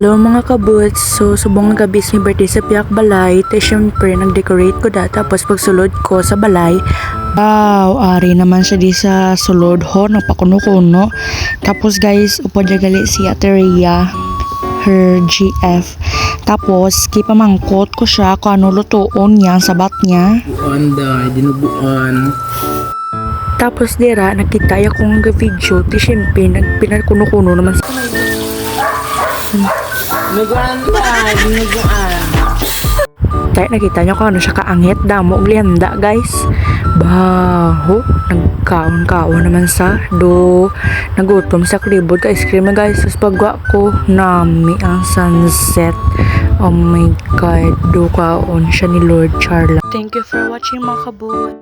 Hello mga kabuts, so subong nga gabi sa birthday sa Piak Balay, te syempre nag-decorate ko da, tapos pagsulod ko sa balay, wow, ari naman siya di sa sulod ho, nagpakuno-kuno. Tapos guys, upo dya gali si Ate Rhea, her GF. Tapos, kipamangkot ko siya kung ano lutoon niya sa bat niya. Buan dinubuan. Tapos dira, nakita akong video, ti syempre, nagpinakuno-kuno naman sa Dinuguan. tayo nakita nyo kung ano siya kaangit, damo, glenda guys. Baho, nagkaon-kaon naman sa nagutom sa kribod ka ice cream na guys. Tapos pagwa ko, nami ang sunset. Oh my god, do kaon siya ni Lord Charla. Thank you for watching mga kabut.